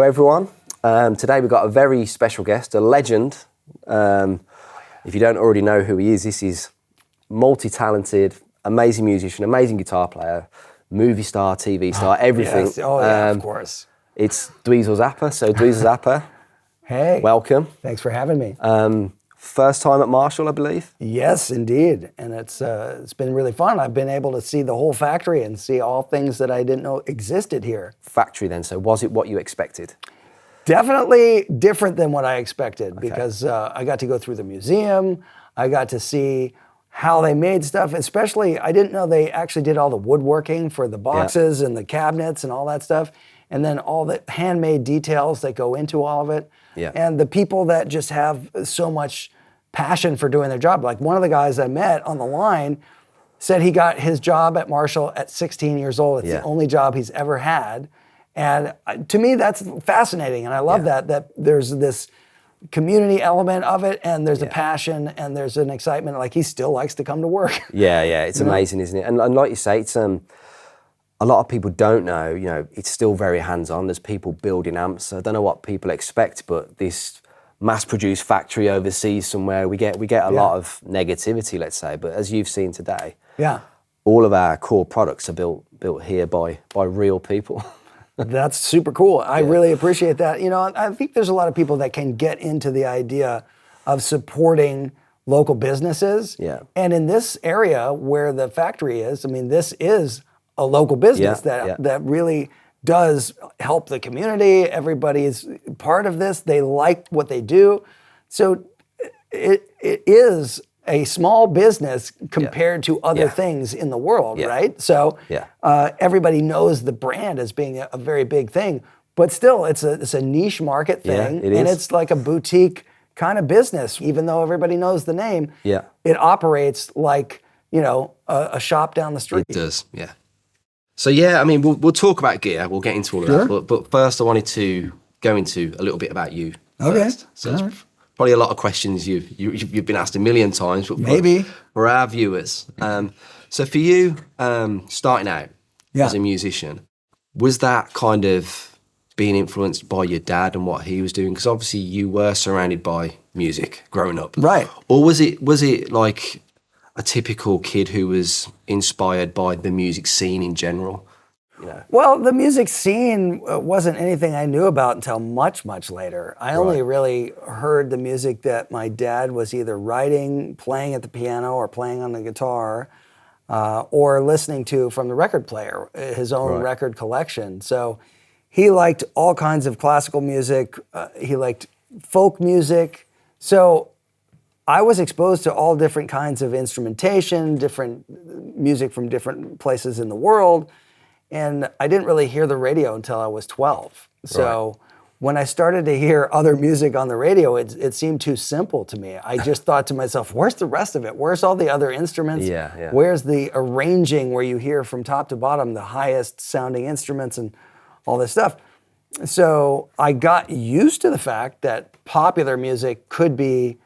everyone. Today we've got a very special guest, a legend. If you don't already know who he is, this is multi-talented, amazing musician, amazing guitar player, movie star, TV star, everything. Yes. Oh, yeah, of course. It's Dweezil Zappa. So Dweezil Zappa, hey. welcome. Thanks for having me. First time at Marshall, I believe? Yes, indeed. And it's been really fun. I've been able to see the whole factory and see all things that I didn't know existed here. Factory then, so was it what you expected? Definitely different than what I expected because I got to go through the museum. I got to see how they made stuff, especially I didn't know they actually did all the woodworking for the boxes and the cabinets and all that stuff. And then all the handmade details that go into all of it. Yeah. And the people that just have so much passion for doing their job. Like one of the guys I met on the line said he got his job at Marshall at 16 years old. It's the only job he's ever had. And to me, that's fascinating. And I love that there's this community element of it, and there's a passion, and there's an excitement. Like he still likes to come to work. Yeah, it's amazing, isn't it? And like you say, it's a lot of people don't know, it's still very hands-on. There's people building amps. I don't know what people expect, but this mass-produced factory overseas somewhere, we get a lot of negativity, let's say. But as you've seen today, all of our core products are built here by real people. That's super cool. I really appreciate that. I think there's a lot of people that can get into the idea of supporting local businesses. Yeah. And in this area where the factory is, this is a local business that really does help the community. Everybody's part of this. They like what they do. So it is a small business compared to other things in the world, right? So everybody knows the brand as being a very big thing, but still it's a niche market thing, and it's like a boutique kind of business. Even though everybody knows the name, it operates like a shop down the street. It does, yeah. So we'll talk about gear. We'll get into all of that. But first, I wanted to go into a little bit about you. Okay. First. So it's probably a lot of questions you've been asked a million times, but maybe for our viewers. So for you, starting out as a musician, was that kind of being influenced by your dad and what he was doing? Because obviously you were surrounded by music growing up, right? Or was it like a typical kid who was inspired by the music scene in general? Well, the music scene wasn't anything I knew about until much, much later. I only really heard the music that my dad was either writing, playing at the piano, or playing on the guitar, or listening to from the record player, his own record collection. So he liked all kinds of classical music. He liked folk music. So I was exposed to all different kinds of instrumentation, different music from different places in the world. And I didn't really hear the radio until I was 12. So when I started to hear other music on the radio, it seemed too simple to me. I just thought to myself, where's the rest of it? Where's all the other instruments? Where's the arranging where you hear from top to bottom the highest sounding instruments and all this stuff? So I got used to the fact that popular music could be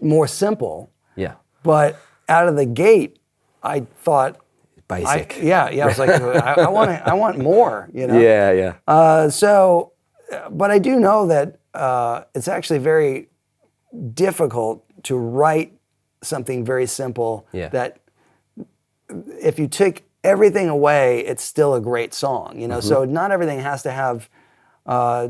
more simple. Yeah. But out of the gate, I thought, basic. I was like, I want more, but I do know that it's actually very difficult to write something very simple that if you take everything away, it's still a great song, So not everything has to have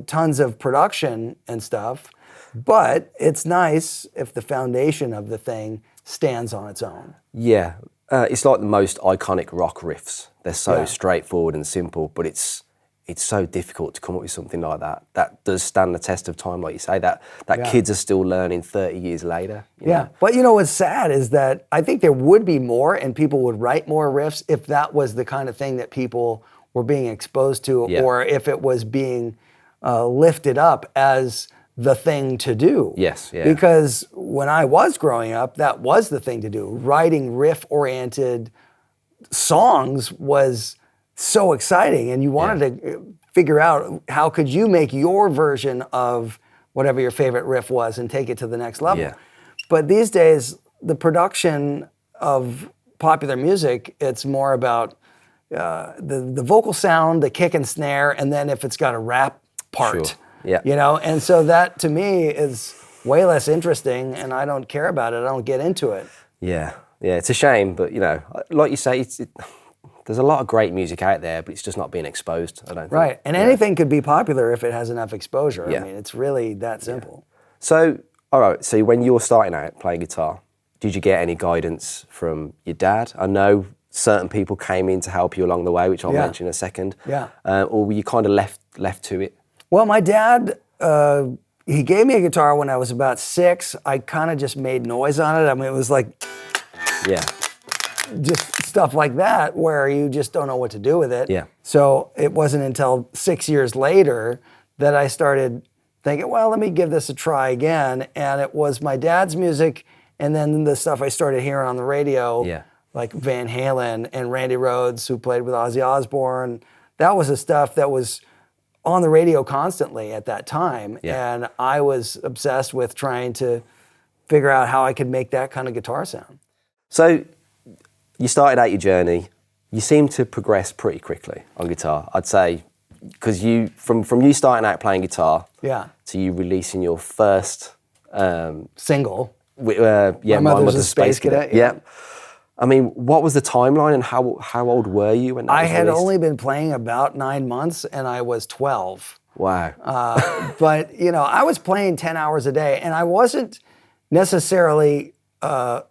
tons of production and stuff, but it's nice if the foundation of the thing stands on its own. Yeah. It's like the most iconic rock riffs. They're so straightforward and simple, but it's so difficult to come up with something like that. That does stand the test of time, like you say, that kids are still learning 30 years later. You know? But what's sad is that I think there would be more and people would write more riffs if that was the kind of thing that people were being exposed to, or if it was being lifted up as the thing to do. Yes, yeah. Because when I was growing up, that was the thing to do. Writing riff-oriented songs was so exciting, and you wanted to figure out how could you make your version of whatever your favorite riff was and take it to the next level. Yeah. But these days, the production of popular music, it's more about the vocal sound, the kick and snare, and then if it's got a rap part. Sure. Yeah. You know, and so that to me is way less interesting, and I don't care about it. I don't get into it. Yeah, yeah, it's a shame, but you know, like you say, there's a lot of great music out there, but it's just not being exposed, I don't think. Right, and anything could be popular if it has enough exposure. Yeah. I mean, it's really that simple. So, all right, so when you were starting out playing guitar, did you get any guidance from your dad? I know certain people came in to help you along the way, which I'll mention in a second. Yeah. Or were you kind of left to it? Well, my dad, he gave me a guitar when I was about 6. I kind of just made noise on it. I mean, it was like Yeah. just stuff like that where you just don't know what to do with it. Yeah. So it wasn't until 6 years later that I started thinking, well, let me give this a try again. And it was my dad's music and then the stuff I started hearing on the radio, like Van Halen and Randy Rhoads, who played with Ozzy Osbourne. That was the stuff that was on the radio constantly at that time. And I was obsessed with trying to figure out how I could make that kind of guitar sound. So you started out your journey. You seem to progress pretty quickly on guitar, I'd say, because you from you starting out playing guitar to you releasing your first single. My Mother's a Space Cadet. Yeah. I mean, what was the timeline and how old were you when that was I had released? only been playing about 9 months and I was 12. Wow. But, you know, I was playing 10 hours a day and I wasn't necessarily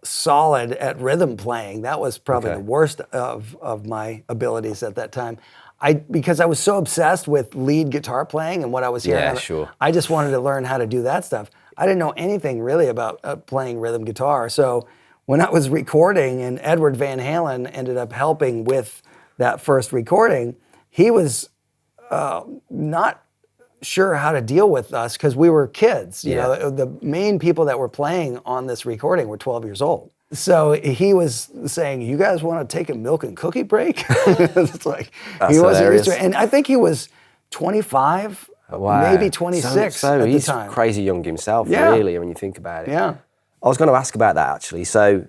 solid at rhythm playing. That was probably the worst of my abilities at that time. Because I was so obsessed with lead guitar playing and what I was hearing. I just wanted to learn how to do that stuff. I didn't know anything really about playing rhythm guitar. So when I was recording and Edward Van Halen ended up helping with that first recording, he was not sure how to deal with us because we were kids. You know, the main people that were playing on this recording were 12 years old. So he was saying, "You guys want to take a milk and cookie break?" It's like he wasn't used to it. And I think he was 25, maybe 26 so at the he's time. crazy young himself, really, when you think about it. Yeah. I was going to ask about that actually. So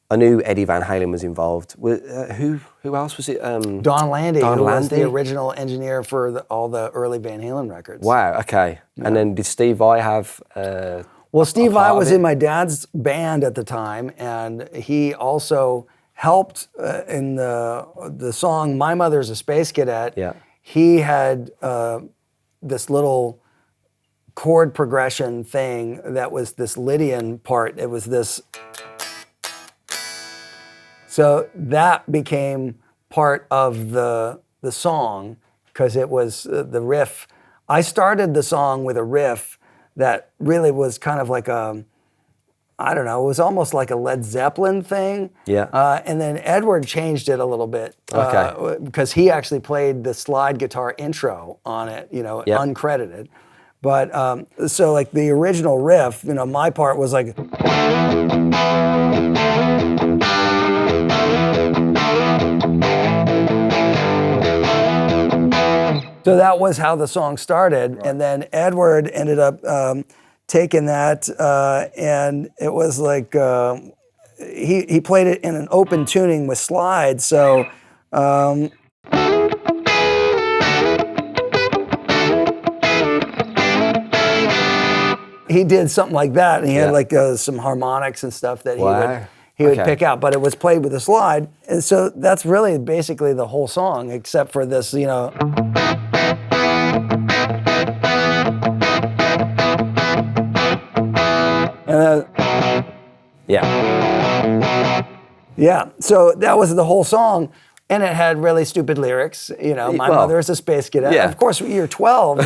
I knew Eddie Van Halen was involved. Who else was it? Don Landy, Don who was Landy? the original engineer for all the early Van Halen records. Wow. Okay. Yeah. And then did Steve Vai have? Well, Steve Vai was in my dad's band at the time, and he also helped in the song "My Mother's a Space Cadet." Yeah. He had this little chord progression thing that was this Lydian part. It was this. So that became part of the song because it was the riff. I started the song with a riff that really was kind of like it was almost like a Led Zeppelin thing. Yeah. And then Edward changed it a little bit. Because he actually played the slide guitar intro on it, uncredited. But so like the original riff, my part was like. So that was how the song started. Right. And then Edward ended up taking that and it was like, he played it in an open tuning with slides. So he did something like that. And he had like some harmonics and stuff that he would pick out, but it was played with a slide. And so that's really basically the whole song, except for this, Yeah, so that was the whole song, and it had really stupid lyrics. My mother is a space cadet. Yeah. Of course, you're 12.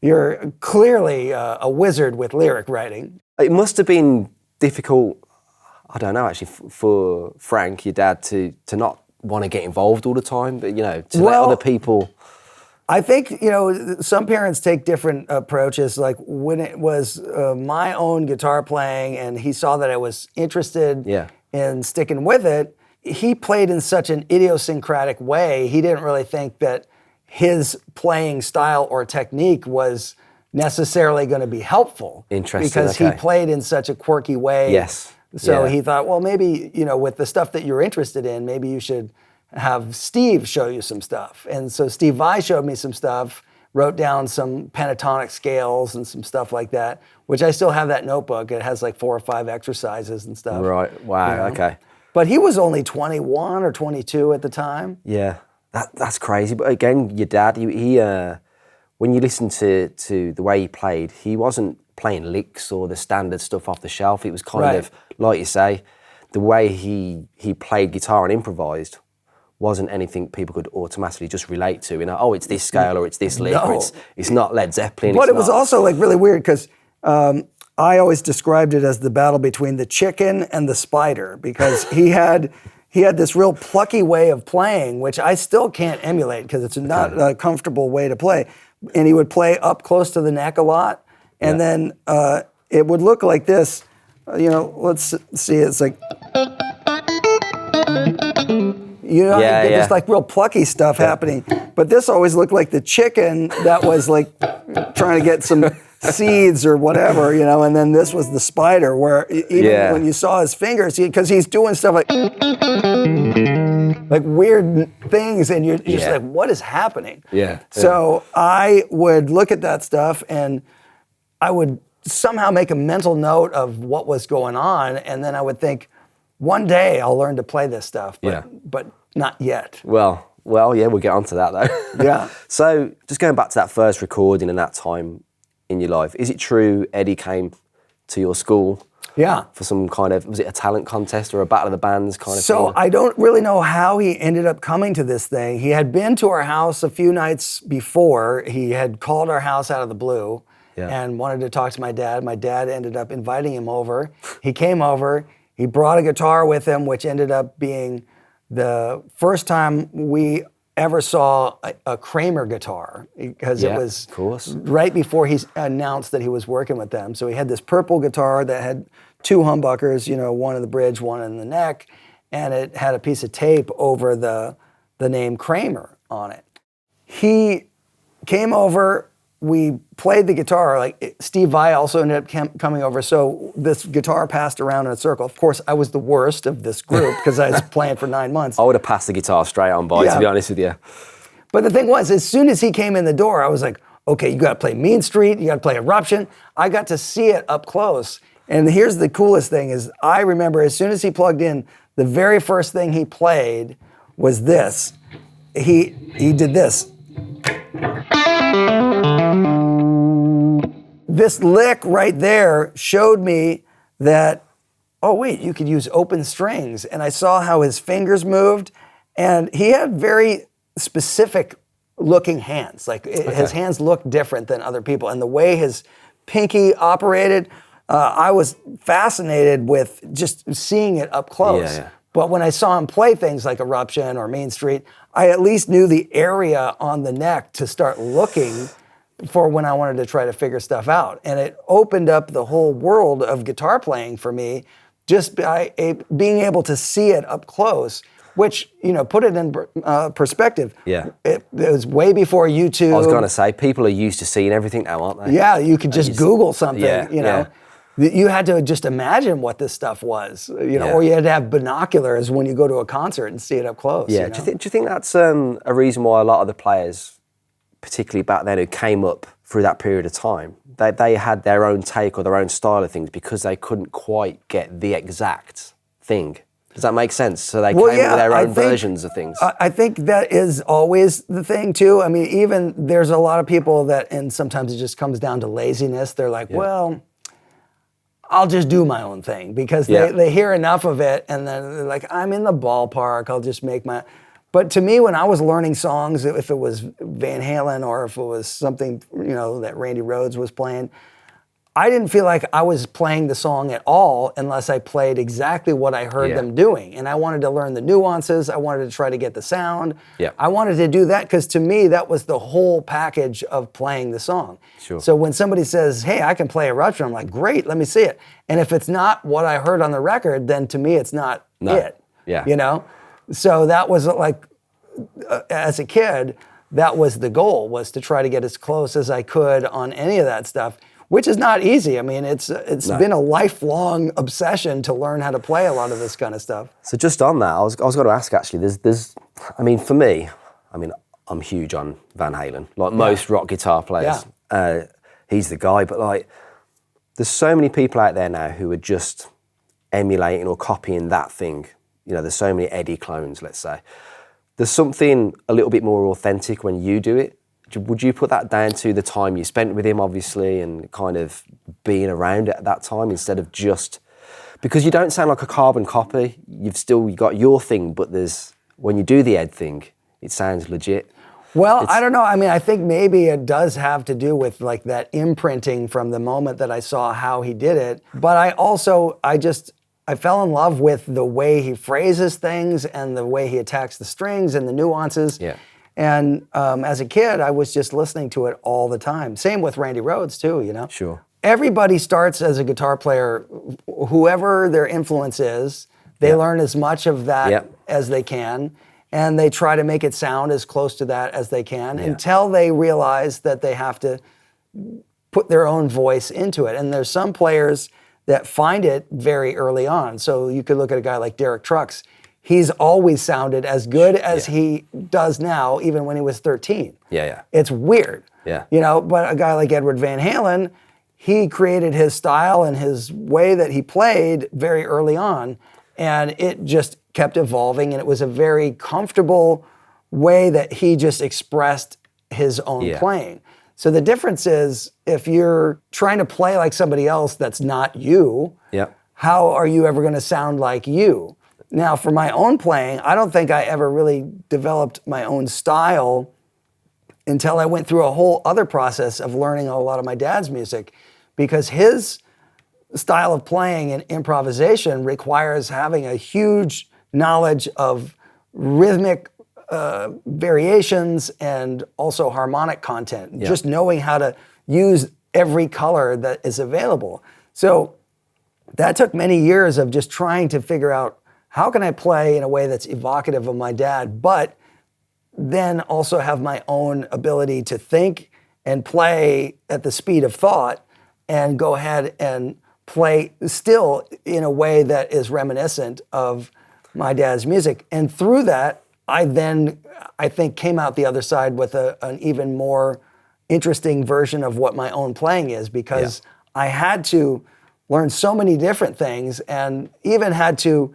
You're clearly a wizard with lyric writing. It must have been difficult. I don't know actually for Frank, your dad, to not want to get involved all the time, but to let other people. I think, some parents take different approaches. Like when it was my own guitar playing and he saw that I was interested in sticking with it, he played in such an idiosyncratic way. He didn't really think that his playing style or technique was necessarily going to be helpful. Interesting. Because he played in such a quirky way. Yes. So he thought, well, maybe, with the stuff that you're interested in, maybe you should have Steve show you some stuff. And so Steve Vai showed me some stuff, wrote down some pentatonic scales and some stuff like that, which I still have that notebook. It has like 4 or 5 exercises and stuff. Right. Wow. Okay. But he was only 21 or 22 at the time. Yeah. That's crazy. But again, your dad, he when you listen to the way he played, he wasn't playing licks or the standard stuff off the shelf. It was kind of, like you say, the way he played guitar and improvised wasn't anything people could automatically just relate to. You know, oh, it's this scale or it's this lick or it's not Led Zeppelin. But it was also like really weird because I always described it as the battle between the chicken and the spider, because he had this real plucky way of playing, which I still can't emulate because it's not a comfortable way to play. And he would play up close to the neck a lot, and then it would look like this. You know, let's see. It's like. You know, just like real plucky stuff happening. But this always looked like the chicken that was like trying to get some seeds or whatever, you know, and then this was the spider where even when you saw his fingers, because he's doing stuff like weird things, and you're just like, what is happening? So I would look at that stuff and I would somehow make a mental note of what was going on, and then I would think, one day I'll learn to play this stuff, but not yet. Well, yeah, we'll get onto that though. Yeah. So just going back to that first recording and that time in your life, is it true Eddie came to your school? Yeah. For some kind of, was it a talent contest or a battle of the bands kind of thing? So I don't really know how he ended up coming to this thing. He had been to our house a few nights before. He had called our house out of the blue and wanted to talk to my dad. My dad ended up inviting him over. He came over. He brought a guitar with him, which ended up being the first time we ever saw a Kramer guitar, because it was right before he announced that he was working with them. So he had this purple guitar that had 2 humbuckers, you know, one in the bridge, one in the neck, and it had a piece of tape over the name Kramer on it. He came over. We played the guitar. Like Steve Vai also ended up coming over. So this guitar passed around in a circle. Of course, I was the worst of this group because I was playing for 9 months. I would have passed the guitar straight on by, to be honest with you. But the thing was, as soon as he came in the door, I was like, okay, you got to play Mean Street. You got to play Eruption. I got to see it up close. And here's the coolest thing is I remember as soon as he plugged in, the very first thing he played was this. He did this. This lick right there showed me that, oh wait, you could use open strings. And I saw how his fingers moved, and he had very specific looking hands. Like his hands looked different than other people. And the way his pinky operated, I was fascinated with just seeing it up close. But when I saw him play things like Eruption or Main Street, I at least knew the area on the neck to start looking for when I wanted to try to figure stuff out. And it opened up the whole world of guitar playing for me just by being able to see it up close, which, you know, put it in perspective. It was way before YouTube. I was going to say, people are used to seeing everything now, aren't they? Yeah, you could just Google something, you know. You had to just imagine what this stuff was, you know, or you had to have binoculars when you go to a concert and see it up close. Yeah, you know? do you think that's a reason why a lot of the players, particularly back then, who came up through that period of time, they had their own take or their own style of things because they couldn't quite get the exact thing? Does that make sense? So they came up with their own versions of things. I think that is always the thing too. I mean, even there's a lot of people that, and sometimes it just comes down to laziness. They're like, well, I'll just do my own thing because they hear enough of it and then they're like, I'm in the ballpark, I'll just make my... But to me, when I was learning songs, if it was Van Halen or if it was something, you know, that Randy Rhoads was playing, I didn't feel like I was playing the song at all unless I played exactly what I heard them doing. And I wanted to learn the nuances. I wanted to try to get the sound. I wanted to do that because to me, that was the whole package of playing the song. So when somebody says, hey, I can play Eruption, I'm like, great, let me see it. And if it's not what I heard on the record, then to me, it's not it. You know? So that was like, as a kid, that was the goal, was to try to get as close as I could on any of that stuff, which is not easy. I mean, it's been a lifelong obsession to learn how to play a lot of this kind of stuff. So just on that, I was going to ask actually, there's I mean, for me, I mean, I'm huge on Van Halen. Like most rock guitar players, he's the guy. But like, there's so many people out there now who are just emulating or copying that thing. You know, there's so many Eddie clones, let's say. There's something a little bit more authentic when you do it. Would you put that down to the time you spent with him, obviously, and kind of being around at that time instead of just... Because you don't sound like a carbon copy. You've still got your thing, but when you do the Ed thing, it sounds legit. Well, I don't know. I mean, I think maybe it does have to do with like that imprinting from the moment that I saw how he did it. But I fell in love with the way he phrases things and the way he attacks the strings and the nuances. Yeah. And as a kid, I was just listening to it all the time. Same with Randy Rhoads too, you know? Sure. Everybody starts as a guitar player, whoever their influence is, they learn as much of that as they can, and they try to make it sound as close to that as they can until they realize that they have to put their own voice into it. And there's some players that find it very early on. So you could look at a guy like Derek Trucks. He's always sounded as good as he does now, even when he was 13. Yeah. It's weird. Yeah. You know, but a guy like Edward Van Halen, he created his style and his way that he played very early on, and it just kept evolving, and it was a very comfortable way that he just expressed his own playing. So the difference is, if you're trying to play like somebody else that's not you, how are you ever going to sound like you? Now, for my own playing, I don't think I ever really developed my own style until I went through a whole other process of learning a lot of my dad's music, because his style of playing and improvisation requires having a huge knowledge of rhythmic variations and also harmonic content, just knowing how to use every color that is available. So that took many years of just trying to figure out, how can I play in a way that's evocative of my dad, but then also have my own ability to think and play at the speed of thought and go ahead and play still in a way that is reminiscent of my dad's music. And through that, I think, came out the other side with an even more interesting version of what my own playing is, because I had to learn so many different things, and even had to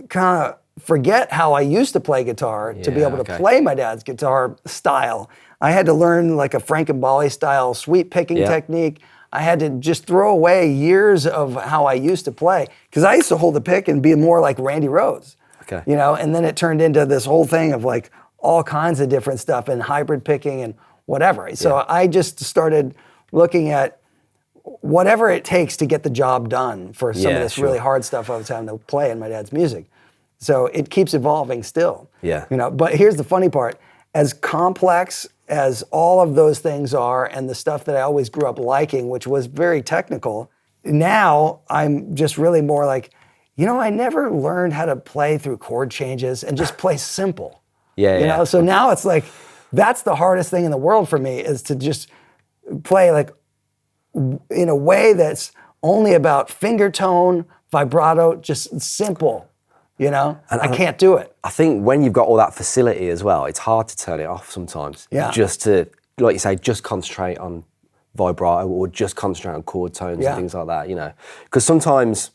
kind of forget how I used to play guitar to be able to play my dad's guitar style. I had to learn like a Frank style sweep picking technique. I had to just throw away years of how I used to play, because I used to hold the pick and be more like Randy Rhoads. You know, and then it turned into this whole thing of like all kinds of different stuff and hybrid picking and whatever. So I just started looking at whatever it takes to get the job done for some of this really hard stuff I was having to play in my dad's music. So it keeps evolving still. You know, but here's the funny part. As complex as all of those things are, and the stuff that I always grew up liking, which was very technical, now I'm just really more like, you know, I never learned how to play through chord changes and just play simple. You know, so now it's like, that's the hardest thing in the world for me, is to just play like in a way that's only about finger tone, vibrato, just simple. You know, and I can't do it. I think when you've got all that facility as well, it's hard to turn it off sometimes. Just to, like you say, just concentrate on vibrato, or just concentrate on chord tones and things like that, you know. Because sometimes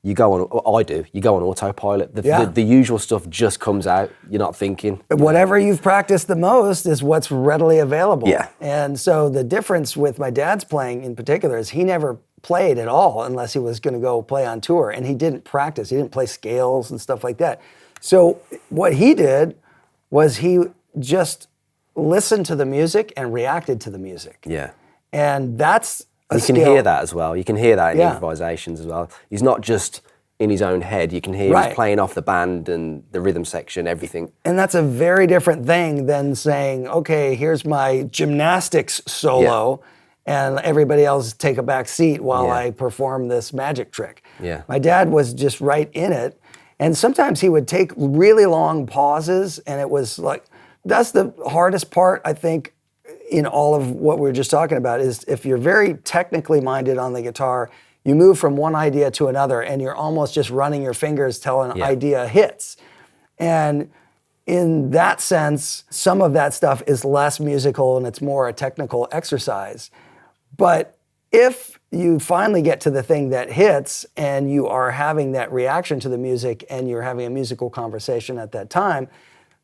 you go on, you go on autopilot. The usual stuff just comes out. You're not thinking. Whatever you've practiced the most is what's readily available. And so the difference with my dad's playing in particular is he never played at all unless he was going to go play on tour, and he didn't practice. He didn't play scales and stuff like that. So what he did was he just listened to the music and reacted to the music. And that's a skill. You can hear that as well. You can hear that in improvisations as well. He's not just in his own head. You can hear he's playing off the band and the rhythm section, everything. And that's a very different thing than saying, okay, here's my gymnastics solo, and everybody else take a back seat while I perform this magic trick. My dad was just right in it. And sometimes he would take really long pauses, and it was like, that's the hardest part, I think, in all of what we were just talking about, is if you're very technically minded on the guitar, you move from one idea to another, and you're almost just running your fingers till an idea hits. And in that sense, some of that stuff is less musical and it's more a technical exercise. But if you finally get to the thing that hits and you are having that reaction to the music and you're having a musical conversation at that time,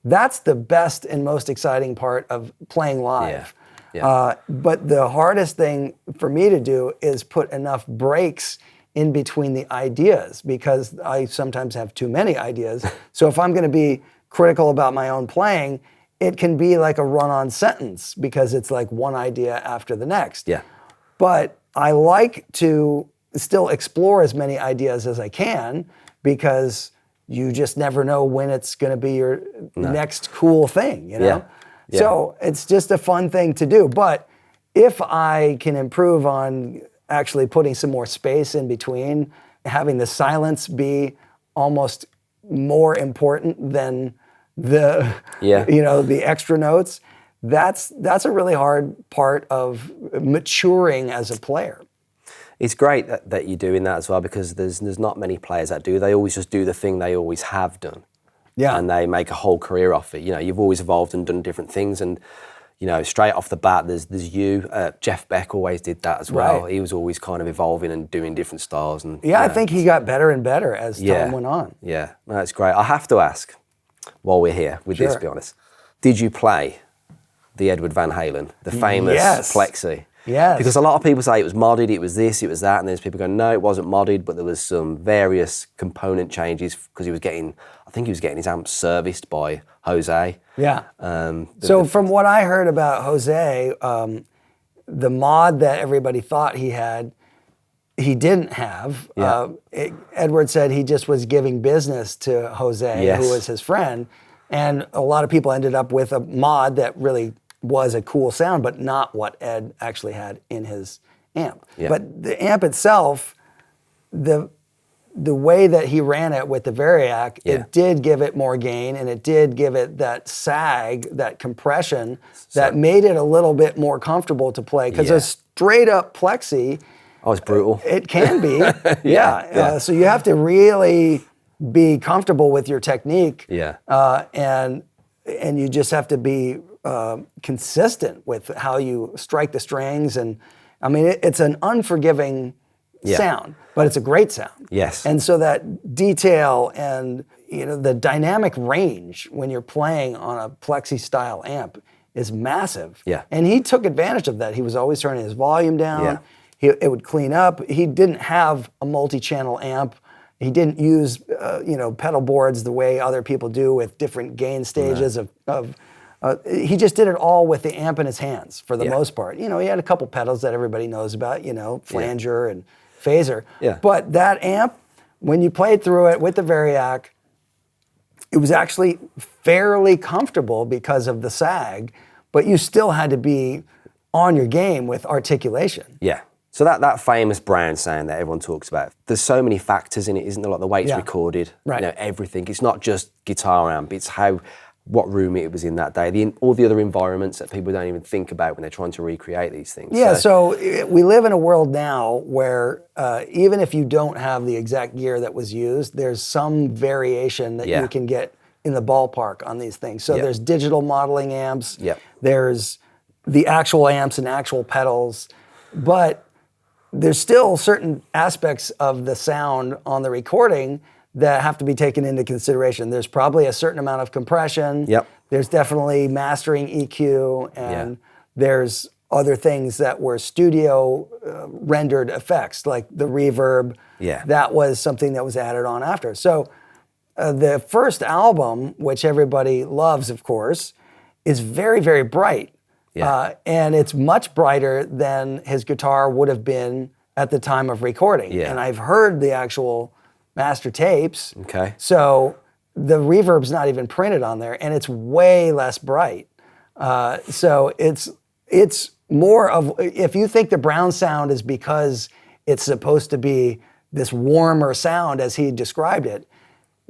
that's the best and most exciting part of playing live. But the hardest thing for me to do is put enough breaks in between the ideas, because I sometimes have too many ideas. So if I'm going to be critical about my own playing, it can be like a run-on sentence because it's like one idea after the next. But I like to still explore as many ideas as I can, because you just never know when it's going to be your next cool thing, you know? So it's just a fun thing to do. But if I can improve on actually putting some more space in between, having the silence be almost more important than the the extra notes, that's a really hard part of maturing as a player. It's great that you're doing that as well, because there's not many players that do. They always just do the thing they always have done. And they make a whole career off it. You know, you've always evolved and done different things, and you know, straight off the bat, there's you. Jeff Beck always did that as well. He was always kind of evolving and doing different styles. And I think he got better and better as time went on. Yeah, that's great. I have to ask, while we're here with this, to be honest, did you play the Edward Van Halen, the famous Plexi? Yes. Because a lot of people say it was modded, it was this, it was that, and there's people going, no, it wasn't modded, but there was some various component changes because I think he was getting his amps serviced by Jose. So from what I heard about Jose, the mod that everybody thought he had, he didn't have. Edward said he just was giving business to Jose, who was his friend, and a lot of people ended up with a mod that really was a cool sound, but not what Ed actually had in his amp. But the amp itself, the way that he ran it with the Variac, it did give it more gain, and it did give it that sag, that compression, that made it a little bit more comfortable to play. Because a straight up Plexi, it's brutal. It can be, so you have to really be comfortable with your technique, and you just have to be consistent with how you strike the strings. And I mean, it's an unforgiving sound, but it's a great sound. And so that detail and the dynamic range when you're playing on a Plexi style amp is massive. And he took advantage of that. He was always turning his volume down. It would clean up. He didn't have a multi-channel amp. He didn't use pedal boards the way other people do with different gain stages he just did it all with the amp in his hands for the most part. He had a couple pedals that everybody knows about, flanger and phaser. But that amp, when you played through it with the Variac, it was actually fairly comfortable because of the sag, but you still had to be on your game with articulation. So that famous Brown sound that everyone talks about, there's so many factors in it, isn't there? Like the way it's recorded, everything. It's not just guitar amp, it's what room it was in that day, all the other environments that people don't even think about when they're trying to recreate these things. So we live in a world now where even if you don't have the exact gear that was used, there's some variation that you can get in the ballpark on these things. So there's digital modeling amps, there's the actual amps and actual pedals, but there's still certain aspects of the sound on the recording that have to be taken into consideration. There's probably a certain amount of compression. There's definitely mastering EQ, and there's other things that were studio rendered effects, like the reverb. That was something that was added on after. So the first album, which everybody loves, of course, is very, very bright. And it's much brighter than his guitar would have been at the time of recording. And I've heard the actual master tapes. So the reverb's not even printed on there, and it's way less bright. So it's more of, if you think the Brown sound is because it's supposed to be this warmer sound as he described it,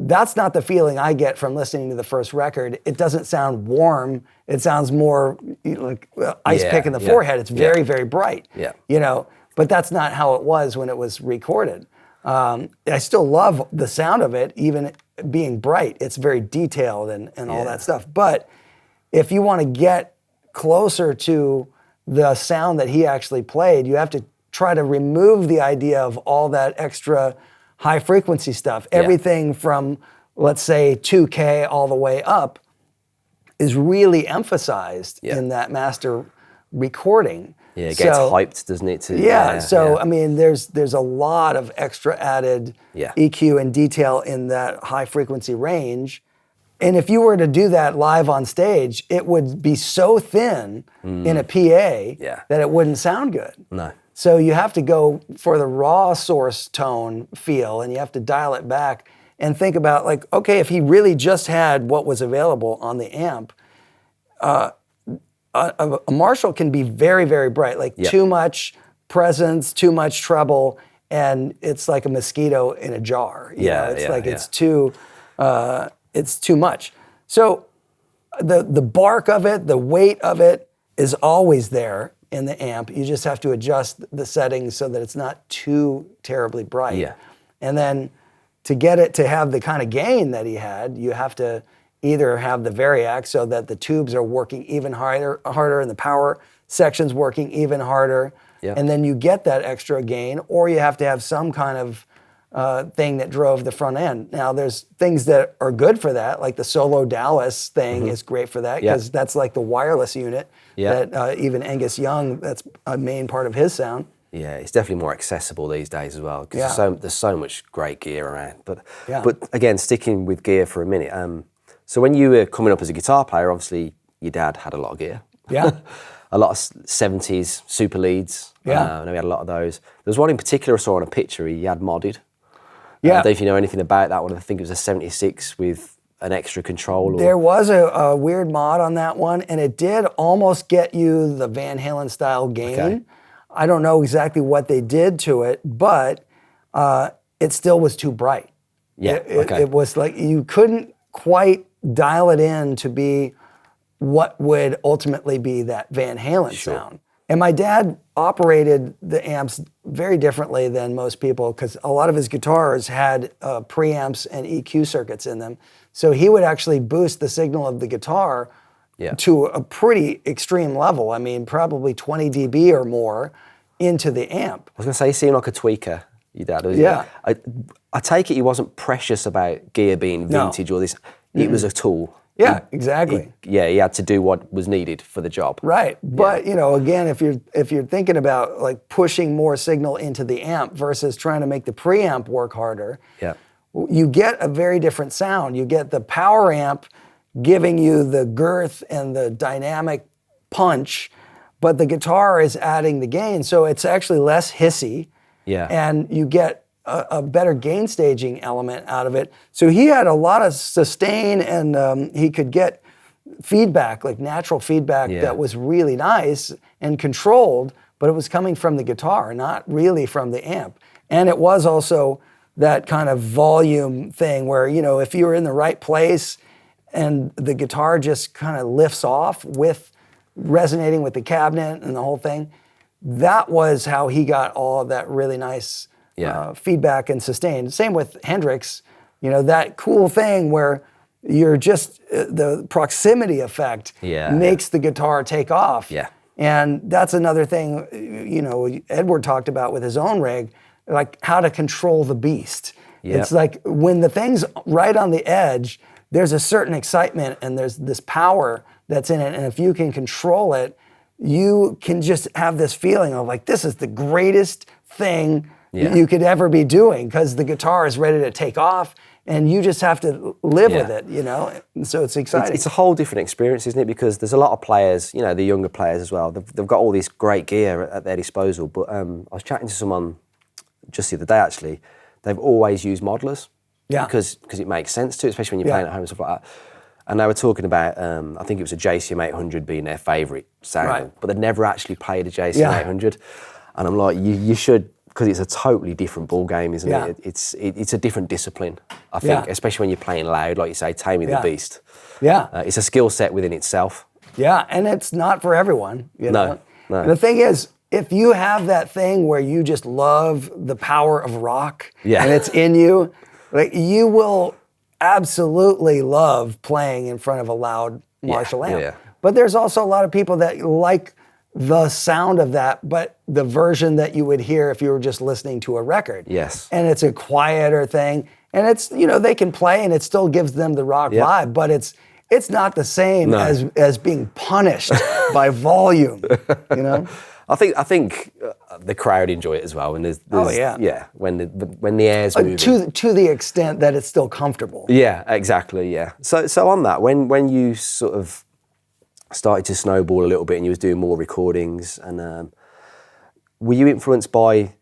that's not the feeling I get from listening to the first record. It doesn't sound warm. It sounds more like ice pick in the forehead. It's very, very bright. But that's not how it was when it was recorded. I still love the sound of it, even being bright. It's very detailed and all that stuff. But if you want to get closer to the sound that he actually played, you have to try to remove the idea of all that extra high frequency stuff. Everything from, let's say, 2K all the way up is really emphasized in that master recording. Yeah, it gets hyped, doesn't it? I mean, there's a lot of extra added EQ and detail in that high frequency range. And if you were to do that live on stage, it would be so thin in a PA that it wouldn't sound good. No. So you have to go for the raw source tone feel, and you have to dial it back and think about, like, okay, if he really just had what was available on the amp, a Marshall can be very, very bright, like too much presence, too much treble, and it's like a mosquito in a jar. It's too much. So the bark of it, the weight of it is always there in the amp. You just have to adjust the settings so that it's not too terribly bright. Yeah. And then to get it to have the kind of gain that he had, you have to either have the variac so that the tubes are working even harder and the power section's working even harder. Yeah. And then you get that extra gain, or you have to have some kind of thing that drove the front end. Now, there's things that are good for that, like the Solo Dallas thing is great for that, because that's like the wireless unit that even Angus Young, that's a main part of his sound. Yeah, it's definitely more accessible these days as well, because there's so much great gear around. But again, sticking with gear for a minute, so when you were coming up as a guitar player, obviously your dad had a lot of gear. Yeah. A lot of 70s super leads. I know he had a lot of those. There was one in particular I saw on a picture he had modded. I don't know if you know anything about that one. I think it was a 76 with an extra control. There was a weird mod on that one, and it did almost get you the Van Halen style gain. Okay. I don't know exactly what they did to it, but it still was too bright. Yeah, It was like you couldn't quite dial it in to be what would ultimately be that Van Halen sound. And my dad operated the amps very differently than most people, because a lot of his guitars had preamps and EQ circuits in them. So he would actually boost the signal of the guitar to a pretty extreme level. I mean, probably 20 dB or more into the amp. I was going to say, he seemed like a tweaker, your dad. I take it he wasn't precious about gear being vintage or this. It was a tool. Yeah, exactly. He had to do what was needed for the job. Right, but again, if you're thinking about like pushing more signal into the amp versus trying to make the preamp work harder, you get a very different sound. You get the power amp giving you the girth and the dynamic punch, but the guitar is adding the gain, so it's actually less hissy. Yeah, and you get a better gain staging element out of it. So he had a lot of sustain, and he could get feedback, like natural feedback that was really nice and controlled, but it was coming from the guitar, not really from the amp. And it was also that kind of volume thing where, if you were in the right place and the guitar just kind of lifts off with resonating with the cabinet and the whole thing, that was how he got all of that really nice feedback and sustain. Same with Hendrix, that cool thing where you're just, the proximity effect makes the guitar take off. Yeah. And that's another thing, Edward talked about with his own rig, like how to control the beast. Yep. It's like when the thing's right on the edge, there's a certain excitement and there's this power that's in it. And if you can control it, you can just have this feeling of like, this is the greatest thing you could ever be doing, because the guitar is ready to take off and you just have to live with it, And so it's exciting. It's a whole different experience, isn't it? Because there's a lot of players, the younger players as well, they've got all this great gear at their disposal. But I was chatting to someone just the other day, actually. They've always used modelers. Yeah. Because it makes sense to, especially when you're playing at home and stuff like that. And they were talking about, I think it was a JCM 800 being their favourite sound, but they'd never actually played a JCM 800. And I'm like, you should, because it's a totally different ball game, isn't it? It's a different discipline, I think, especially when you're playing loud, like you say, taming the beast. Yeah. It's a skill set within itself. Yeah, and it's not for everyone. No. The thing is, if you have that thing where you just love the power of rock and it's in you, like you will absolutely love playing in front of a loud Marshall amp. Yeah. But there's also a lot of people that like the sound of that, but the version that you would hear if you were just listening to a record. Yes. And it's a quieter thing. And it's, you know, they can play and it still gives them the rock vibe, but it's not the same as being punished by volume, you know? I think the crowd enjoy it as well, and there's when the air's moving to the extent that it's still comfortable. Yeah, exactly. Yeah. So on that, when you sort of started to snowball a little bit, and you was doing more recordings, and were you influenced by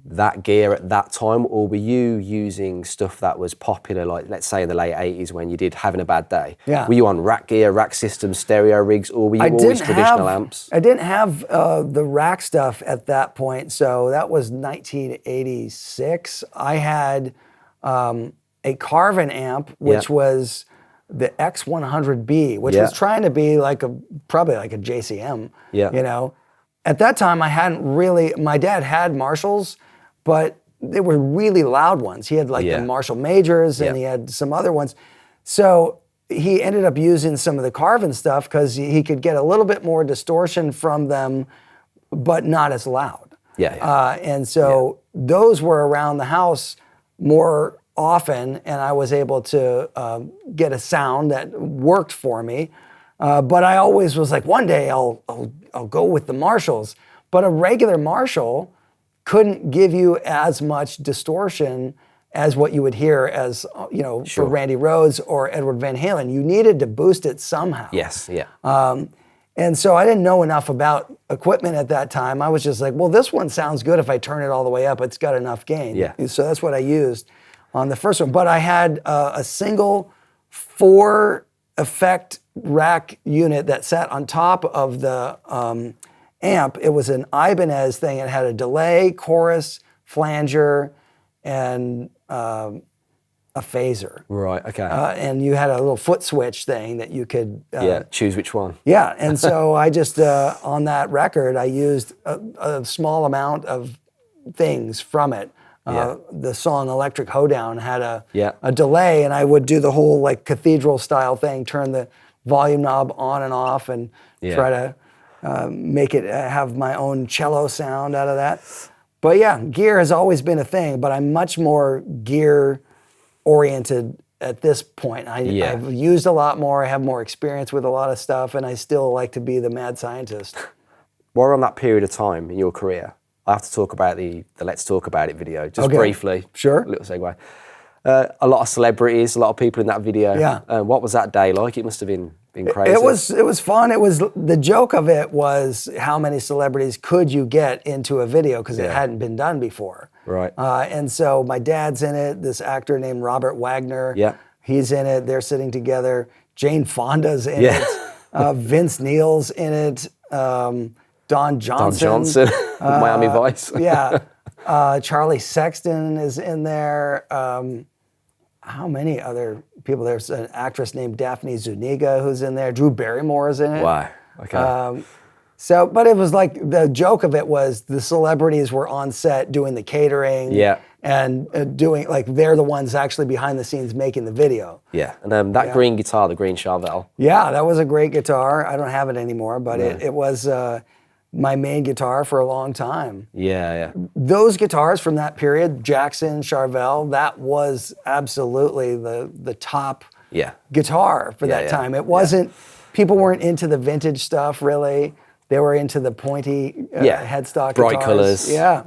that gear at that time, or were you using stuff that was popular, like let's say in the late 80s when you did Having a Bad Day? Yeah. Were you on rack gear, rack systems, stereo rigs, or were you always traditional amps? I didn't have the rack stuff at that point, so that was 1986. I had a Carvin amp, which was the X100B, which was trying to be probably like a JCM, you know. At that time, my dad had Marshalls, but they were really loud ones. He had the Marshall Majors, and he had some other ones. So he ended up using some of the Carvin stuff because he could get a little bit more distortion from them, but not as loud. And so those were around the house more often, and I was able to get a sound that worked for me. But I always was like, one day I'll go with the Marshalls. But a regular Marshall couldn't give you as much distortion as what you would hear as, you know, for Randy Rhoads or Edward Van Halen. You needed to boost it somehow. Yes, yeah. And so I didn't know enough about equipment at that time. I was just like, well, this one sounds good if I turn it all the way up. It's got enough gain. Yeah. So that's what I used on the first one. But I had a single 4-effect rack unit that sat on top of the amp. It was an Ibanez thing. It had a delay, chorus, flanger, and a phaser. Right, okay. And you had a little foot switch thing that you could... choose which one. Yeah, and so I just, on that record, I used a small amount of things from it. The song Electric Hoedown had a delay, and I would do the whole like cathedral style thing, turn the volume knob on and off, and try to make it have my own cello sound out of that. But yeah, gear has always been a thing, but I'm much more gear oriented at this point. I've used a lot more, I have more experience with a lot of stuff, and I still like to be the mad scientist. While we're on that period of time in your career, I have to talk about the Let's Talk About It video, just briefly. Sure. A little segue. A lot of celebrities, a lot of people in that video. Yeah. What was that day like? It must have been crazy. It was fun. It was, the joke of it was how many celebrities could you get into a video, because it hadn't been done before. Right. And so my dad's in it, this actor named Robert Wagner. Yeah. He's in it, they're sitting together. Jane Fonda's in it. Vince Neil's in it. Don Johnson. Miami Vice. Charlie Sexton is in there. How many other people? There's an actress named Daphne Zuniga who's in there. Drew Barrymore is in it. Wow. Okay. But it was like, the joke of it was the celebrities were on set doing the catering. Yeah. And doing, like, they're the ones actually behind the scenes making the video. Yeah. And that green guitar, the green Charvel. Yeah, that was a great guitar. I don't have it anymore, but it was my main guitar for a long time. Yeah. Those guitars from that period, Jackson, Charvel, that was absolutely the top guitar for that time. It wasn't, people weren't into the vintage stuff really. They were into the pointy headstock bright guitars. colors. Yeah.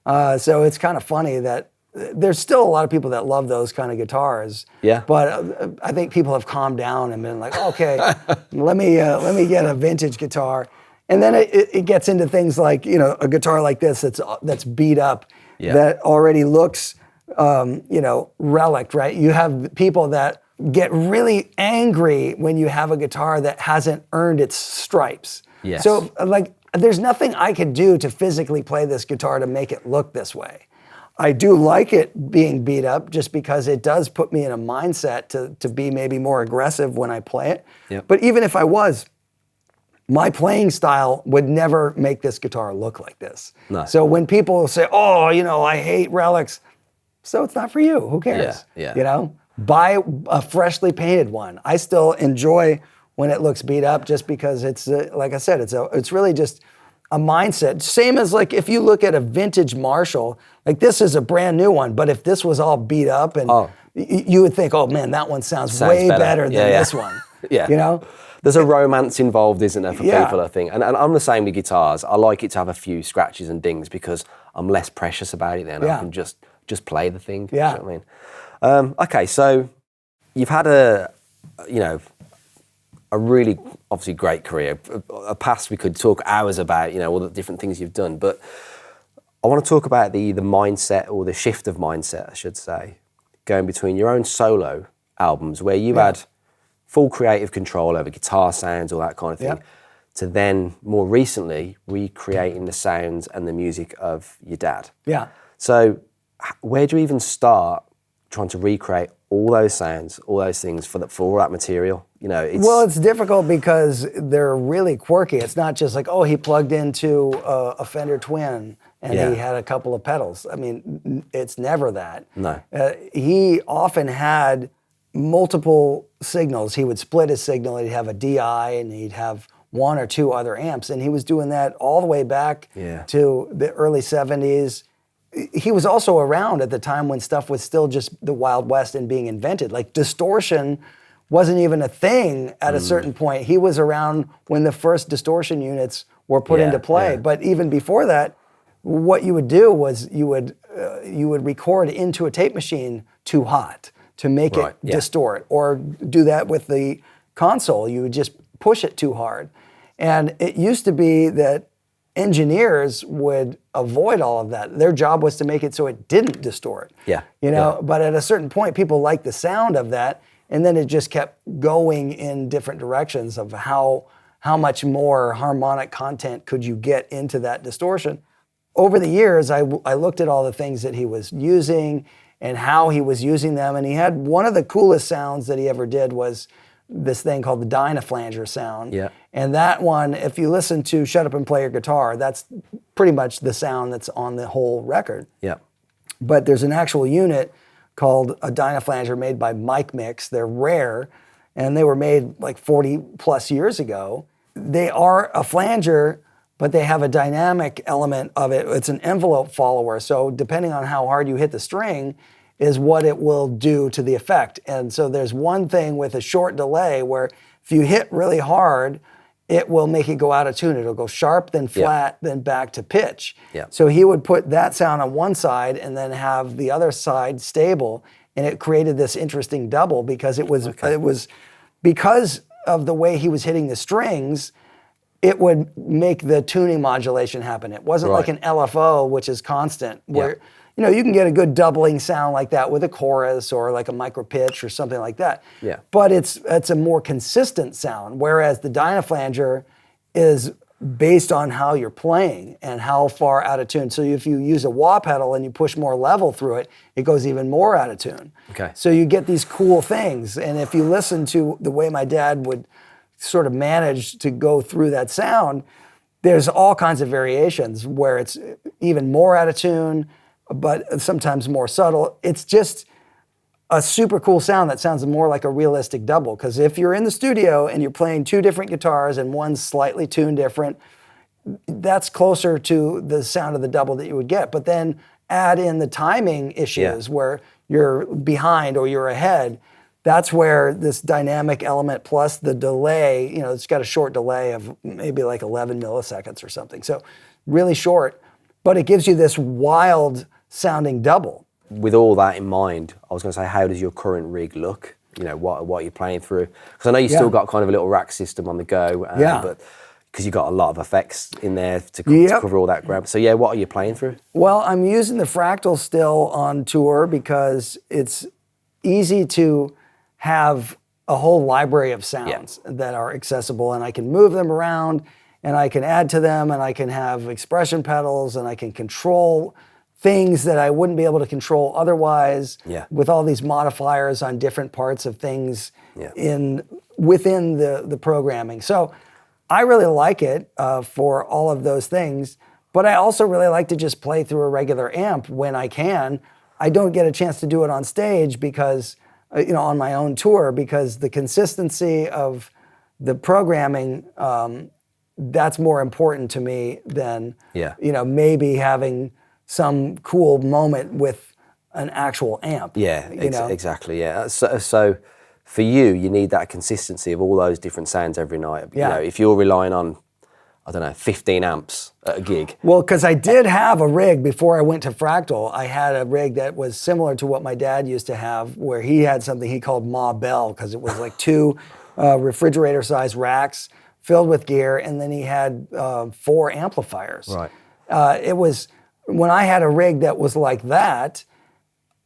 Yeah. So it's kind of funny that there's still a lot of people that love those kind of guitars. Yeah. But I think people have calmed down and been like, okay, let me get a vintage guitar. And then it gets into things like, you know, a guitar like this that's beat up, that already looks, you know, relic, right? You have people that get really angry when you have a guitar that hasn't earned its stripes. Yes. So, like, there's nothing I could do to physically play this guitar to make it look this way. I do like it being beat up just because it does put me in a mindset to be maybe more aggressive when I play it. Yep. But even if I was, my playing style would never make this guitar look like this. No. So when people say, oh, you know, I hate relics, so it's not for you. Who cares? Yeah. You know? buy a freshly painted one. I still enjoy when it looks beat up, just because it's like I said, it's really just a mindset. Same as like if you look at a vintage Marshall, like this is a brand new one, but if this was all beat up and you would think, oh man, that one sounds way better than this one. Yeah. You know? There's a romance involved, isn't there, for people, I think. And I'm the same with guitars. I like it to have a few scratches and dings because I'm less precious about it then. I can just play the thing. Yeah. You know what I mean? Okay, so you've had a really, obviously, great career. A past we could talk hours about, all the different things you've done. But I want to talk about the mindset, or the shift of mindset, I should say, going between your own solo albums, where you had full creative control over guitar sounds, all that kind of thing, to then more recently recreating the sounds and the music of your dad. Yeah. So where do you even start trying to recreate all those sounds, all those things for all that material? It's difficult because they're really quirky. It's not just like, he plugged into a Fender Twin and he had a couple of pedals. I mean, it's never that. No. He often had multiple signals. He would split his signal. He'd have a DI and he'd have one or two other amps. And he was doing that all the way back to the early 70s. He was also around at the time when stuff was still just the Wild West and being invented. Like distortion wasn't even a thing at a certain point. He was around when the first distortion units were put into play. But even before that, what you would do was you would record into a tape machine too hot to make it distort, or do that with the console. You would just push it too hard. And it used to be that engineers would avoid all of that. Their job was to make it so it didn't distort. But at a certain point, people liked the sound of that, and then it just kept going in different directions of how much more harmonic content could you get into that distortion. Over the years, I looked at all the things that he was using and how he was using them, and he had one of the coolest sounds that he ever did was this thing called the Dynaflanger sound. Yeah. And that one, if you listen to Shut Up and Play Your Guitar, that's pretty much the sound that's on the whole record. Yeah. But there's an actual unit called a Dynaflanger made by Mic Mix. They're rare, and they were made like 40 plus years ago. They are a flanger, but they have a dynamic element of it. It's an envelope follower. So depending on how hard you hit the string is what it will do to the effect. And so there's one thing with a short delay where if you hit really hard, it will make it go out of tune. It'll go sharp, then flat, then back to pitch. Yeah. So he would put that sound on one side and then have the other side stable. And it created this interesting double because it was because of the way he was hitting the strings, it would make the tuning modulation happen. It wasn't like an LFO, which is constant, where you can get a good doubling sound like that with a chorus or like a micro pitch or something like that. Yeah. But it's a more consistent sound, whereas the Dynaflanger is based on how you're playing and how far out of tune. So if you use a wah pedal and you push more level through it, it goes even more out of tune. Okay. So you get these cool things. And if you listen to the way my dad would sort of manage to go through that sound, there's all kinds of variations where it's even more out of tune, but sometimes more subtle. It's just a super cool sound that sounds more like a realistic double. Because if you're in the studio and you're playing two different guitars and one's slightly tuned different, that's closer to the sound of the double that you would get. But then add in the timing issues where you're behind or you're ahead. That's where this dynamic element plus the delay, it's got a short delay of maybe like 11 milliseconds or something. So really short, but it gives you this wild sounding double. With all that in mind, I was going to say, how does your current rig look? What are you playing through? Because I know you still got kind of a little rack system on the go, but because you got a lot of effects in there to cover all that ground. So what are you playing through? Well, I'm using the Fractal still on tour because it's easy to have a whole library of sounds that are accessible, and I can move them around and I can add to them, and I can have expression pedals, and I can control things that I wouldn't be able to control otherwise with all these modifiers on different parts of things within the programming. So I really like it for all of those things, but I also really like to just play through a regular amp when I can. I don't get a chance to do it on stage because on my own tour, because the consistency of the programming, that's more important to me than, maybe having some cool moment with an actual amp. Yeah, exactly. Yeah. So for you need that consistency of all those different sounds every night. Yeah. If you're relying on, I don't know, 15 amps at a gig. Well, because I did have a rig before I went to Fractal. I had a rig that was similar to what my dad used to have, where he had something he called Ma Bell, because it was like 2 refrigerator-sized racks filled with gear, and then he had 4 amplifiers. Right. It was, when I had a rig that was like that,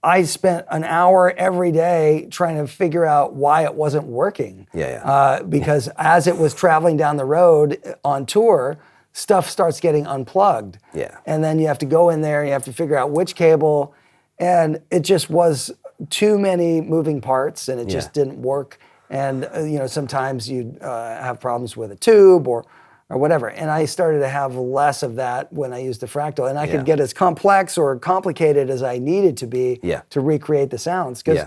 I spent an hour every day trying to figure out why it wasn't working. Because as it was traveling down the road on tour, stuff starts getting unplugged. Yeah. And then you have to go in there and you have to figure out which cable, and it just was too many moving parts, and it just didn't work. And sometimes you'd have problems with a tube or whatever. And I started to have less of that when I used the Fractal. And I could get as complex or complicated as I needed to be to recreate the sounds. Because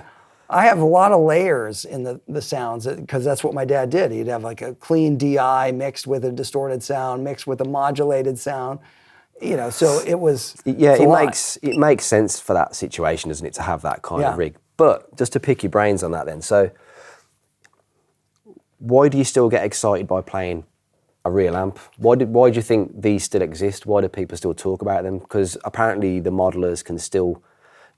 I have a lot of layers in the sounds, because that's what my dad did. He'd have like a clean DI mixed with a distorted sound, mixed with a modulated sound. So it was... it makes sense for that situation, doesn't it, to have that kind of rig. But just to pick your brains on that then, so why do you still get excited by playing a real amp? Why do you think these still exist? Why do people still talk about them? Because apparently the modelers can still,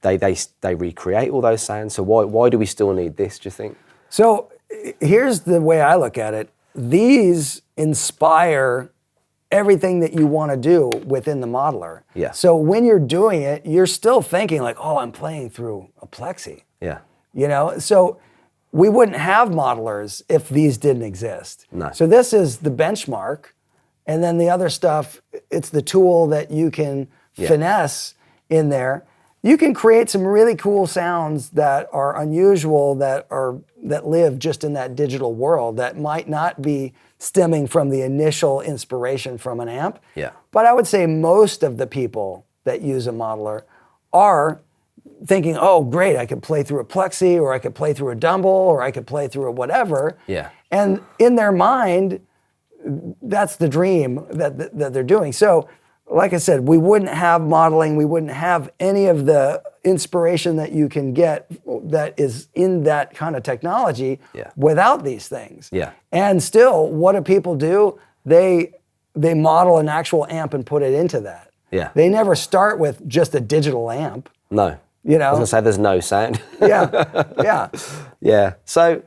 they recreate all those sounds. So why do we still need this, do you think? So here's the way I look at it. These inspire everything that you want to do within the modeler. Yeah. So when you're doing it, you're still thinking like, oh, I'm playing through a plexi. Yeah. So we wouldn't have modelers if these didn't exist. No. So this is the benchmark, and then the other stuff, it's the tool that you can finesse in there. You can create some really cool sounds that are unusual, that live just in that digital world, that might not be stemming from the initial inspiration from an amp. Yeah. But I would say most of the people that use a modeler are thinking, oh, great, I could play through a plexi, or I could play through a Dumble, or I could play through a whatever. Yeah. And in their mind, that's the dream that they're doing. So, like I said, we wouldn't have modeling, we wouldn't have any of the inspiration that you can get that is in that kind of technology without these things. Yeah. And still, what do people do? They model an actual amp and put it into that. Yeah. They never start with just a digital amp. No. I was going to say there's no sound. Yeah. So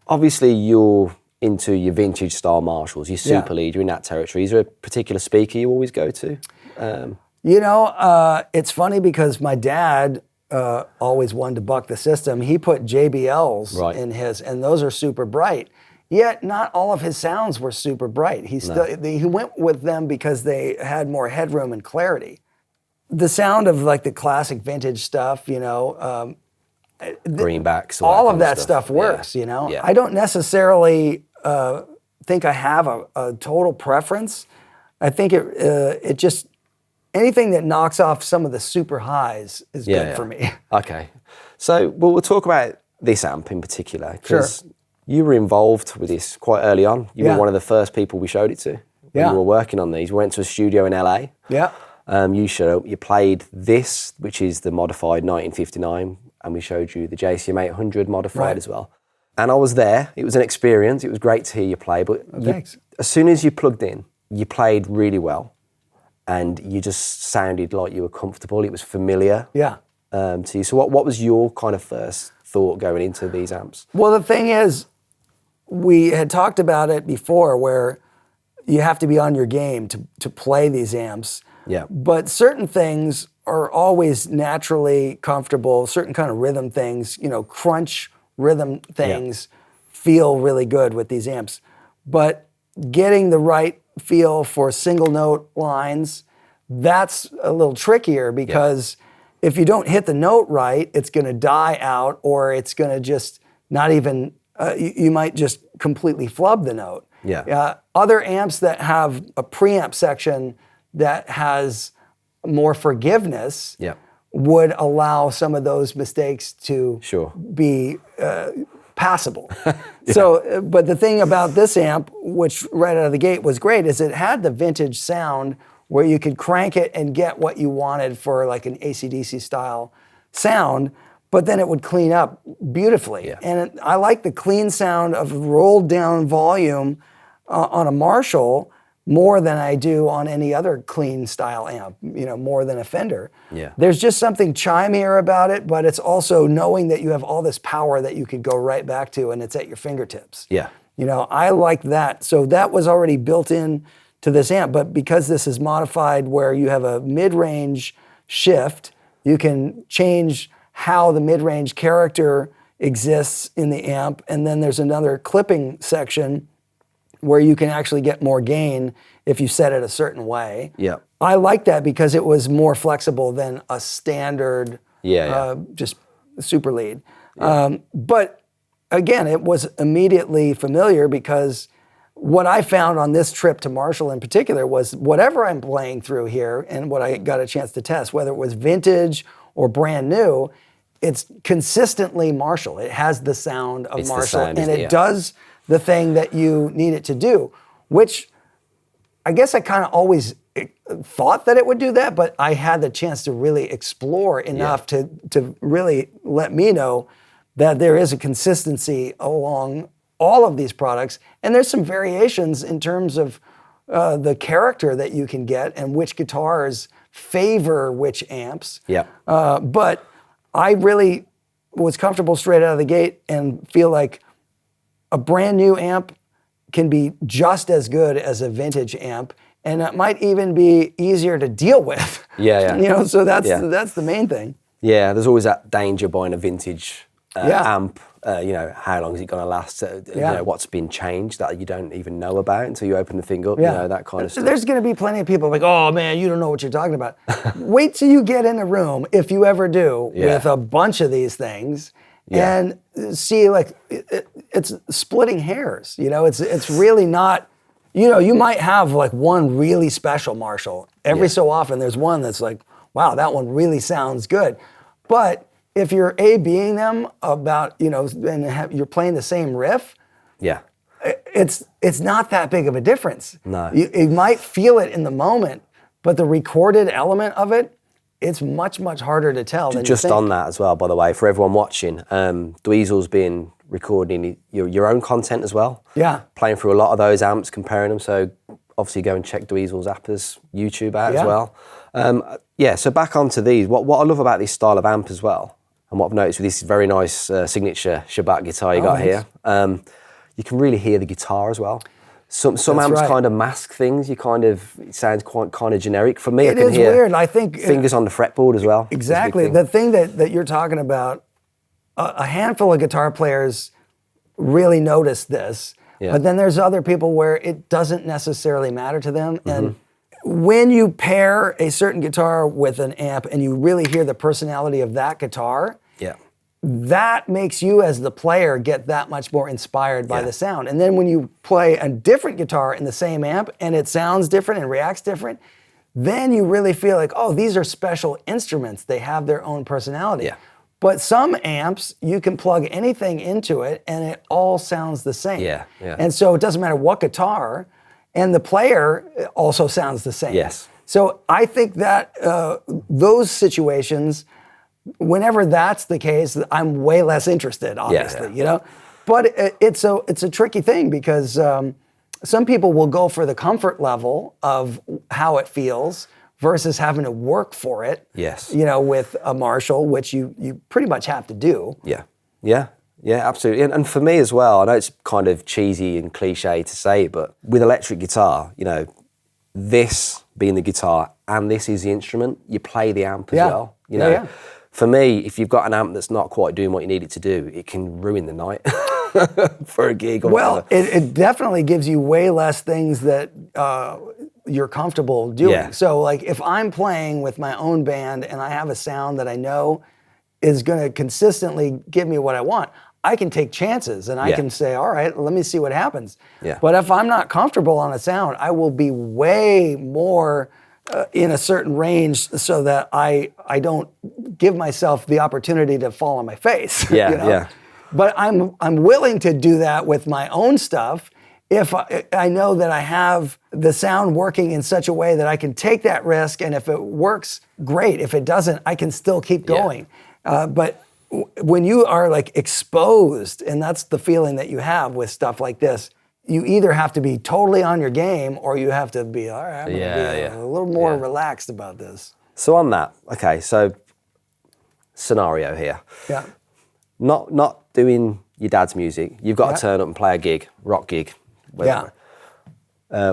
obviously you're into your vintage style Marshalls, your Super Lead, you're in that territory. Is there a particular speaker you always go to? It's funny because my dad always wanted to buck the system. He put JBLs in his, and those are super bright. Yet not all of his sounds were super bright. He went with them because they had more headroom and clarity. The sound of like the classic vintage stuff, greenbacks, all of that stuff works. Yeah. I don't necessarily think I have a total preference. I think it just, anything that knocks off some of the super highs is good for me. Okay, so we'll talk about this amp in particular, because you were involved with this quite early on. You were one of the first people we showed it to when you were working on these. We went to a studio in LA. Yeah. You showed up, you played this, which is the modified 1959, and we showed you the JCM 800 modified as well. And I was there. It was an experience. It was great to hear you play. But as soon as you plugged in, you played really well, and you just sounded like you were comfortable. It was familiar to you. So what was your kind of first thought going into these amps? Well, the thing is, we had talked about it before, where you have to be on your game to play these amps. Yeah. But certain things are always naturally comfortable. Certain kind of rhythm things, crunch rhythm things feel really good with these amps. But getting the right feel for single note lines, that's a little trickier, because if you don't hit the note right, it's going to die out, or it's going to just not even, you might just completely flub the note. Other amps that have a preamp section that has more forgiveness would allow some of those mistakes to Sure. be passable. So, but the thing about this amp, which right out of the gate was great, is it had the vintage sound where you could crank it and get what you wanted for like an AC/DC style sound, but then it would clean up beautifully. Yeah. And I like the clean sound of rolled down volume on a Marshall more than I do on any other clean style amp, more than a Fender. Yeah. There's just something chimier about it, but it's also knowing that you have all this power that you could go right back to and it's at your fingertips. Yeah. I like that. So that was already built in to this amp, but because this is modified where you have a mid-range shift, you can change how the mid-range character exists in the amp, and then there's another clipping section where you can actually get more gain if you set it a certain way. Yeah. I like that because it was more flexible than a standard just super lead. Yeah. But again, it was immediately familiar because what I found on this trip to Marshall in particular was whatever I'm playing through here and what I got a chance to test, whether it was vintage or brand new, it's consistently Marshall. It has the sound of Marshall, and it does the thing that you need it to do, which I guess I kind of always thought that it would do that, but I had the chance to really explore enough to really let me know that there is a consistency along all of these products, and there's some variations in terms of the character that you can get and which guitars favor which amps. Yeah. But I really was comfortable straight out of the gate and feel like a brand new amp can be just as good as a vintage amp, and it might even be easier to deal with. Yeah. So that's the main thing. Yeah, there's always that danger buying a vintage amp. How long is it going to last? What's been changed that you don't even know about until you open the thing up. That kind of stuff. There's going to be plenty of people like, oh man, you don't know what you're talking about. Wait till you get in a room, if you ever do, with a bunch of these things. And see, like, it's splitting hairs. It's really not. You might have like one really special Marshall. Every so often, there's one that's like, wow, that one really sounds good. But if you're A/Bing them about, and you're playing the same riff, it's not that big of a difference. No, you might feel it in the moment, but the recorded element of it, it's much, much harder to tell than just you think. on that as well, by the way, for everyone watching, Dweezil's been recording your own content as well. Yeah. Playing through a lot of those amps, comparing them. So obviously go and check Dweezil Zappa's YouTube out as well. So back onto these. What I love about this style of amp as well, and what I've noticed with this very nice signature Shabbat guitar you got here, you can really hear the guitar as well. Some amps kind of mask things. It sounds quite kind of generic. For me, I can hear weird. I think fingers on the fretboard as well. Exactly. The thing that you're talking about, a handful of guitar players really notice this, but then there's other people where it doesn't necessarily matter to them. And when you pair a certain guitar with an amp and you really hear the personality of that guitar, that makes you as the player get that much more inspired by the sound. And then when you play a different guitar in the same amp and it sounds different and reacts different, then you really feel like, oh, these are special instruments. They have their own personality. Yeah. But some amps, you can plug anything into it and it all sounds the same. Yeah. And so it doesn't matter what guitar, and the player also sounds the same. Yes. So I think that those situations, whenever that's the case, I'm way less interested, obviously, But it's a tricky thing because some people will go for the comfort level of how it feels versus having to work for it. Yes. With a Marshall, which you pretty much have to do. Yeah, absolutely. And for me as well, I know it's kind of cheesy and cliche to say, but with electric guitar, this being the guitar and this is the instrument, you play the amp as well. For me, if you've got an amp that's not quite doing what you need it to do, it can ruin the night for a gig or whatever. It definitely gives you way less things that you're comfortable doing. Yeah. So like if I'm playing with my own band and I have a sound that I know is going to consistently give me what I want, I can take chances and I can say, all right, let me see what happens. Yeah. But if I'm not comfortable on a sound, I will be way more in a certain range so that I don't give myself the opportunity to fall on my face. Yeah, you know? yeah. But I'm willing to do that with my own stuff if I know that I have the sound working in such a way that I can take that risk, and if it works, great. If it doesn't, I can still keep going. But when you are like exposed, and that's the feeling that you have with stuff like this, you either have to be totally on your game or you have to be, all right, I'm going to be a little more relaxed about this. So on that, okay, so scenario here. Yeah. Not doing your dad's music. You've got to turn up and play a gig, rock gig. Whatever.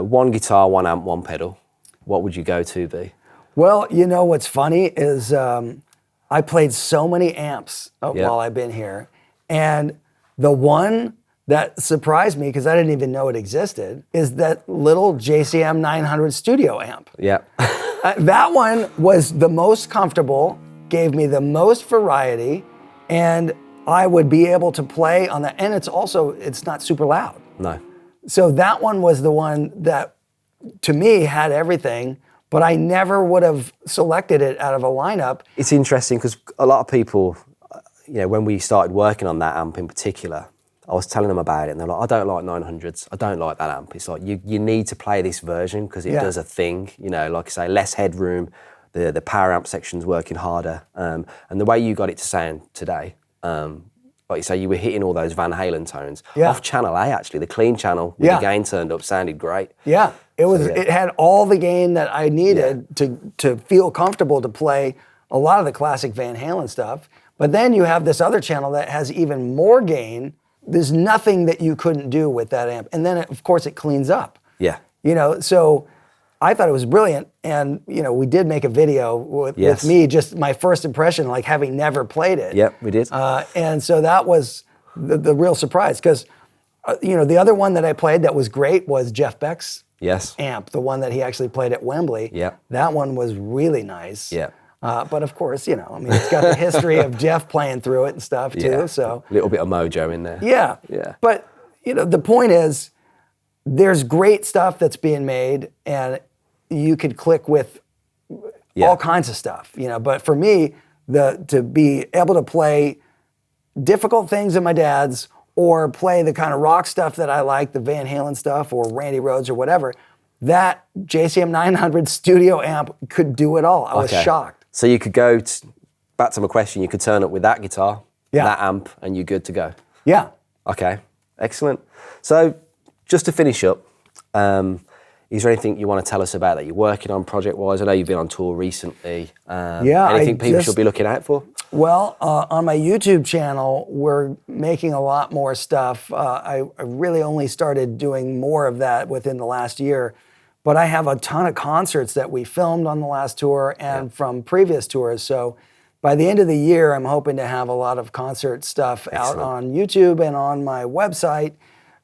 One guitar, one amp, one pedal. What would you go to be? Well, you know what's funny is I played so many amps while I've been here. And the one that surprised me, because I didn't even know it existed, is that little JCM 900 studio amp. Yeah. That one was the most comfortable, gave me the most variety, and I would be able to play on that. And it's not super loud. No. So that one was the one that, to me, had everything, but I never would have selected it out of a lineup. It's interesting because a lot of people, when we started working on that amp in particular, I was telling them about it and they're like, I don't like 900s. I don't like that amp. It's like, you need to play this version because it does a thing, like I say, less headroom, the power amp section's working harder. And the way you got it to sound today, like you say, you were hitting all those Van Halen tones. Off channel A, actually, the clean channel with the gain turned up sounded great. Yeah, it had all the gain that I needed to feel comfortable to play a lot of the classic Van Halen stuff. But then you have this other channel that has even more gain. There's nothing that you couldn't do with that amp. And then, of course, it cleans up. Yeah. So I thought it was brilliant. And, we ddid make a video with me, just my first impression, like having never played it. Yep, we did. And so that was the real surprise. Because, the other one that I played that was great was Jeff Beck's amp, the one that he actually played at Wembley. Yeah. That one was really nice. Yeah. But of course, it's got the history of Jeff playing through it and stuff too. So a little bit of mojo in there. Yeah. Yeah. But the point is, there's great stuff that's being made, and you could click with all kinds of stuff. But for me, to be able to play difficult things in my dad's, or play the kind of rock stuff that I like, the Van Halen stuff, or Randy Rhoads or whatever, that JCM 900 studio amp could do it all. I was shocked. So you could go, back to my question, you could turn up with that guitar, that amp, and you're good to go. Yeah. Okay, excellent. So just to finish up, is there anything you want to tell us about that you're working on project-wise? I know you've been on tour recently. Anything people should be looking out for? Well, on my YouTube channel, we're making a lot more stuff. I really only started doing more of that within the last year. But I have a ton of concerts that we filmed on the last tour and from previous tours. So by the end of the year, I'm hoping to have a lot of concert stuff out on YouTube and on my website.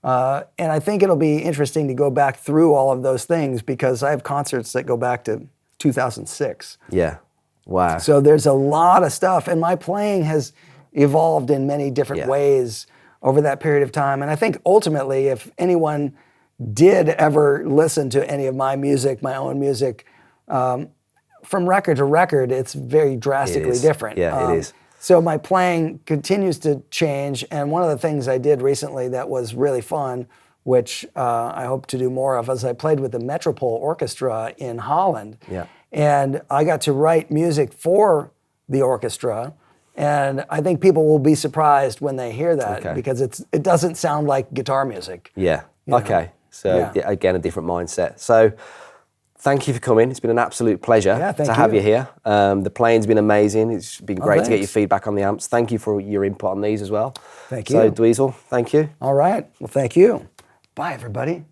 And I think it'll be interesting to go back through all of those things because I have concerts that go back to 2006. Yeah. Wow. So there's a lot of stuff. And my playing has evolved in many different ways over that period of time. And I think ultimately, if anyone did ever listen to any of my music, my own music, from record to record, it's very drastically different. Yeah, it is. So my playing continues to change. And one of the things I did recently that was really fun, which I hope to do more of, is I played with the Metropole Orchestra in Holland. Yeah. And I got to write music for the orchestra. And I think people will be surprised when they hear that because it doesn't sound like guitar music. Yeah. Okay. So again, a different mindset. So thank you for coming. It's been an absolute pleasure to have you here. The playing's been amazing. It's been great to get your feedback on the amps. Thank you for your input on these as well. Thank you. So Dweezil, thank you. All right. Well, thank you. Bye, everybody.